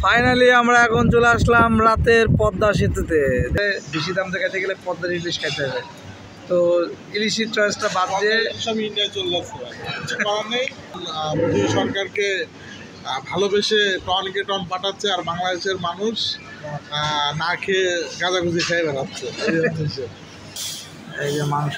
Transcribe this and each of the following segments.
Finally আমরা এখন চলে আসলাম রাতের পদ্মা সেতুতে। বেশি দাম দেখাতে গেলে পদ্মার ইলিশ খাইতে হবে, তো ইলিশের চয়েসটা বাদ দিয়ে সব ইন্ডিয়া চলে যাচ্ছে। মোদী সরকারকে ভালোবেসে টনকে টন পাঠাচ্ছে, আর বাংলাদেশের মানুষ না খেয়ে গাঁজাগুজি খেয়ে বেড়াচ্ছে। এই যে মাংস।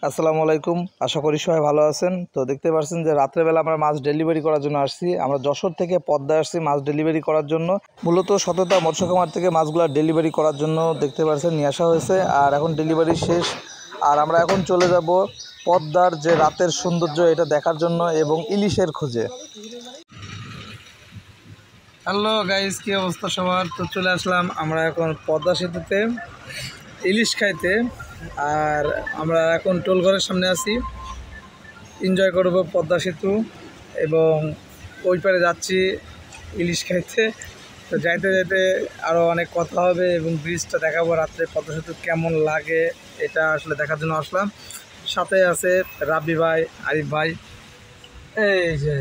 আসসালামু আলাইকুম, আশা করি সবাই ভালো আছেন। তো দেখতে পাচ্ছেন যে রাত্রেবেলা আমরা মাছ ডেলিভারি করার জন্য আসছি। আমরা যশোর থেকে পদ্মায় আসছি মাছ ডেলিভারি করার জন্য। মূলত সততা মৎস্য খামার থেকে মাছগুলো ডেলিভারি করার জন্য দেখতে পাচ্ছেন নিয়ে আসা হয়েছে, আর এখন ডেলিভারি শেষ। আর আমরা এখন চলে যাব পদ্মার যে রাতের সৌন্দর্য এটা দেখার জন্য এবং ইলিশের খোঁজে। হ্যালো গাইস, কি অবস্থা সবার? তো চলে আসলাম আমরা এখন পদ্মা সেতুতে ইলিশ খাইতে। আর আমরা এখন টোলঘরের সামনে আছি, এনজয় করব পদ্মা সেতু এবং ওই পারে যাচ্ছি ইলিশ খাইতে। তো যাইতে যাইতে আরও অনেক কথা হবে এবং ব্রিজটা দেখাবো রাত্রে পদ্মা সেতু কেমন লাগে এটা আসলে দেখার জন্য আসলাম। সাথে আছে রাব্বি ভাই, আরিফ ভাই। এই যে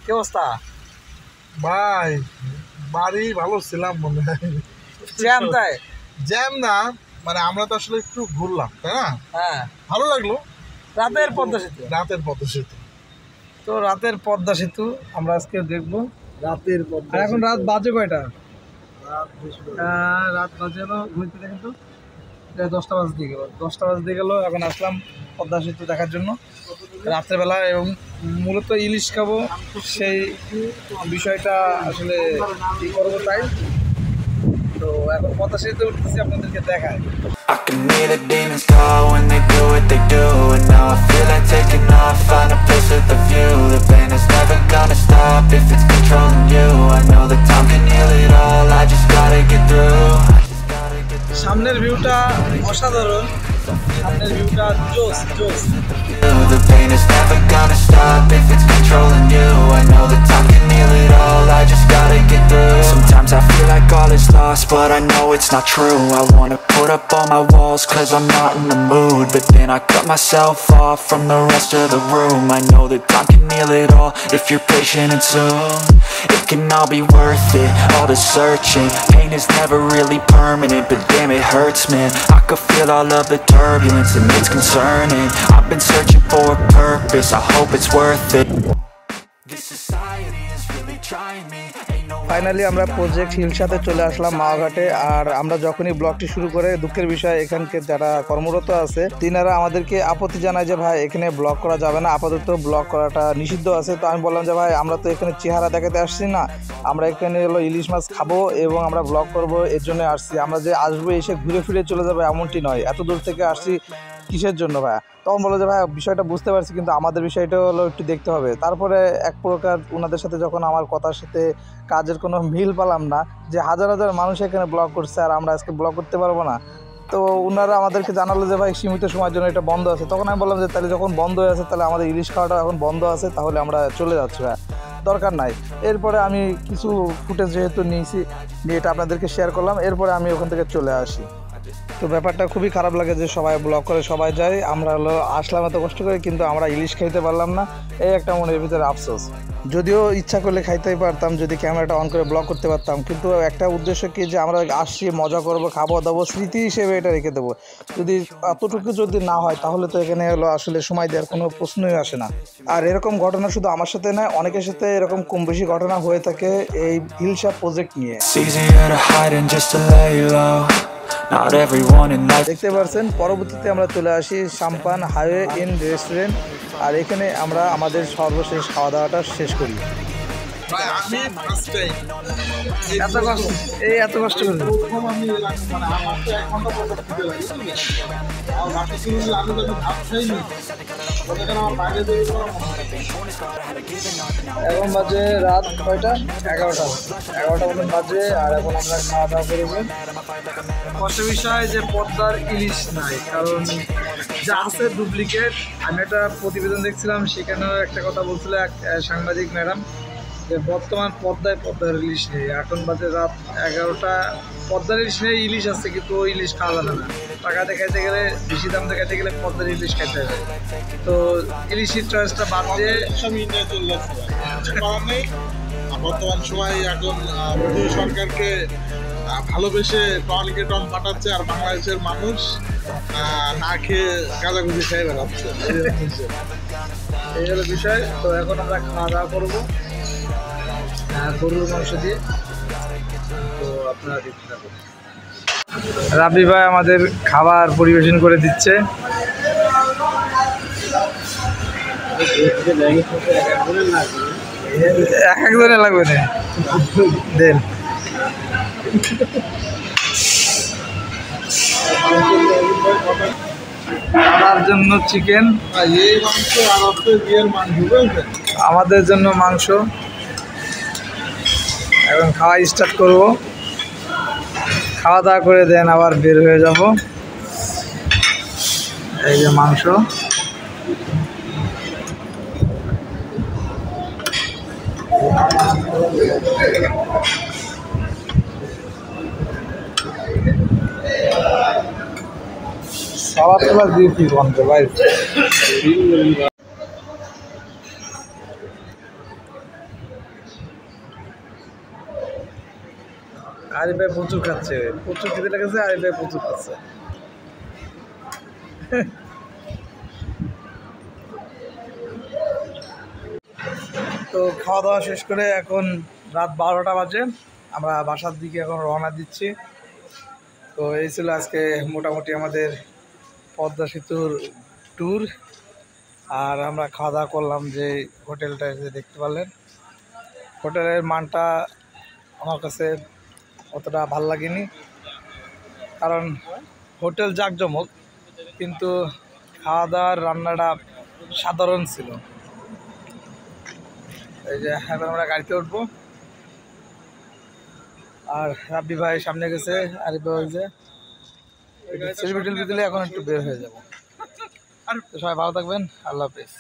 কি অবস্থা ভাই? বাড়ি ভালো ছিলাম মনে হয়। জ্যাম তাই? জ্যাম না, মানে আমরা তো আসলে একটু ঘুরলাম, তাই না? হ্যাঁ, ভালো লাগলো। রাতের পদ্মা সেতু, রাতের পদ্মা সেতু। তো রাতের পদ্মা সেতু আমরা আজকে দেখবো। রাতের পদ্মা। আর এখন রাত বাজে কয়টা? রাত বাজে হলো, ঘুরতে দেখেন তো 10টা বাজতে গেল। 10টা বাজতে গেল। এখন আসলাম পদ্মা সেতু দেখার জন্য রাত্রেবেলা, এবং মূলত ইলিশ খাবো সেই বিষয়টা আসলে কি করবো তাই। তো এখন পদ্মা সেতু উঠতেছি, আপনাদেরকে দেখায়। I can hear the demons call when they do what they do. And now I feel like taking off, find a place with a view. The pain is never gonna stop if it's controlling you. I know that time can heal it all, I just gotta get through. সামনের ভিউটা অসাধারণ, সামনের ভিউটা জোস জোস। The pain is never gonna stop if it's controlling you. I know that time can heal it all, I just gotta get through. Sometimes I feel like all is lost, but I know it's not true. I wanna put up all my walls cause I'm not in the mood, but then I cut myself off from the rest of the room. I know that time can heal it all if you're patient, and soon it can all be worth it, all the searching. Pain is never really permanent, but damn it hurts, man. I could feel all of the turbulence and it's concerning. I've been searching for a purpose, I hope it's worth it. This society is really trying me. Finally আমরা project হিলসাতে চলে আসলাম মাওঘাটে। আর আমরা যখনই ব্লগটি শুরু করে, দুঃখের বিষয় এখানকার যারা কর্মরত আছে তিনারা আমাদেরকে আপত্তি জানায় যে ভাই এখানে ব্লগ করা যাবে না, আপাতত ব্লগ করাটা নিষিদ্ধ আছে। তো আমি বললাম যে ভাই আমরা তো এখানে চেহারা দেখাতে আসছি না, আমরা এখানে হলো ইলিশ মাছ খাবো এবং আমরা ব্লগ করব, এর জন্য আসছি। আমরা যে আসবো এসে ঘুরে ফিরে চলে যাবো এমনটি নয়, এত দূর থেকে আসছি কিসের জন্য ভাই? তখন বলো যে ভাই বিষয়টা বুঝতে পারছি, কিন্তু আমাদের বিষয়টা হলো একটু দেখতে হবে। তারপরে এক প্রকার ওনাদের সাথে যখন আমার কথার সাথে কাজের কোনো মিল পেলাম না, যে হাজার হাজার মানুষ এখানে ব্লগ করছে আর আমরা আজকে ব্লগ করতে পারবো না, তো ওনারা আমাদেরকে জানালো যে ভাই সীমিত সময়ের জন্য এটা বন্ধ আছে। তখন আমি বললাম যে তাহলে যখন বন্ধ হয়ে আছে তাহলে আমাদের ইলিশ খাওয়াটা এখন বন্ধ আছে, তাহলে আমরা চলে যাচ্ছি ভাই, দরকার নাই। এরপরে আমি কিছু ফুটেজ যেহেতু নিয়েছি, নিয়ে এটা আপনাদেরকে শেয়ার করলাম, এরপরে আমি ওখান থেকে চলে আসি। তো ব্যাপারটা খুবই খারাপ লাগে যে সবাই ব্লগ করে সবাই যায়, আমরা হলো আসলাম এত কষ্ট করে কিন্তু আমরা ইলিশ খাইতে পারলাম না, এই একটা মনের ভিতরে আফসোস। যদিও ইচ্ছা করলে খাইতেই পারতাম, যদি ক্যামেরাটা অন করে ব্লগ করতে পারতাম, কিন্তু একটা উদ্দেশ্য কি যে আমরা আসছি মজা করবো, খাবো দাবো, স্মৃতি হিসেবে এটা রেখে দেবো। যদি এতটুকু যদি না হয় তাহলে তো এখানে হলো আসলে সময় দেওয়ার কোনো প্রশ্নই আসে না। আর এরকম ঘটনা শুধু আমার সাথে নয়, অনেকের সাথে এরকম কম বেশি ঘটনা হয়ে থাকে এই হিলসা প্রজেক্ট নিয়ে। দেখতে পাচ্ছেন পরবর্তীতে আমরা চলে আসি সাম্পান হাইওয়ে ইন রেস্টুরেন্ট, আর এখানে আমরা আমাদের সর্বশেষ খাওয়া দাওয়াটা শেষ করি। এত কষ্ট করে এখন বাজে রাত কয়টা? 11টা মতন বাজে। আর এখন আমরা খাওয়া দাওয়া করবো। কষ্টের বিষয় যে পদ্মার ইলিশ নাই, কারণ যা আছে ডুপ্লিকেট। আমি একটা প্রতিবেদন দেখছিলাম, সেখানেও একটা কথা বলছিল এক সাংবাদিক ম্যাডাম, যে বর্তমান পদ্মার ইলিশ নেই। এখন বাজে রাত 11টা, পদ্মার ইলিশ নেই, ইলিশ আছে কিন্তু ওই ইলিশ খাওয়া যাবে না। টাকা দেখাইতে গেলে, বেশি দাম দেখাইতে গেলে পদ্মার ইলিশ খাইতে হবে। তো ইলিশের চয়েসটা বাদ দিয়ে সব ইন্ডিয়া চলে যাচ্ছে। বর্তমান সময় এখন মোদী সরকারকে ভালোবেসে টনকে টন পাঠাচ্ছে, আর বাংলাদেশের মানুষ না খেয়ে গাঁজাগুজি খেয়ে বেড়াচ্ছে। এই হলো বিষয়। তো এখন আমরা খাওয়া দাওয়া করবো গরুর মাংস দিয়ে। তো আপনারা দেখতে থাকুন। রাব্বি ভাই আমাদের খাবার পরিবেশন করে দিচ্ছে। এক একজনে লাগবে না, দেন। আমার জন্য চিকেন, এই মাংস আর হচ্ছে বিয়ের মাংস, বুঝলেন? আমাদের জন্য মাংস। এখন খাওয়া স্টার্ট করব, খাওয়া দাওয়া করে দেন আবার বের হয়ে যাব। এই যে মাংস, সালাদ টালাদ দিয়ে কি বানতে ভাই। আরিফ ভাই প্রচুর খাচ্ছে, প্রচুর খেতে লেগেছে। আরিফ ভাই প্রচুর খাচ্ছে। তো খাওয়া দাওয়া শেষ করে এখন রাত 12টা বাজে, আমরা বাসার দিকে এখন রওনা দিচ্ছি। তো এই ছিল আজকে মোটামুটি আমাদের পদ্মা সেতুর ট্যুর। আর আমরা খাওয়া দাওয়া করলাম যে হোটেলটা দেখতে পারলেন। হোটেলের মানটা আমার কাছে অতটা ভাল লাগেনি, কারণ হোটেল জাঁকজমক কিন্তু খাওয়া দাওয়ার রান্নাটা সাধারণ ছিল। এই যে এখন আমরা গাড়িতে উঠবো, আর রাব্বি ভাই সামনে গেছে, আরিফ ভাই যে সেলফি টেলফি দিলে এখন একটু বের হয়ে যাবো। সবাই ভালো থাকবেন, আল্লাহ হাফেজ।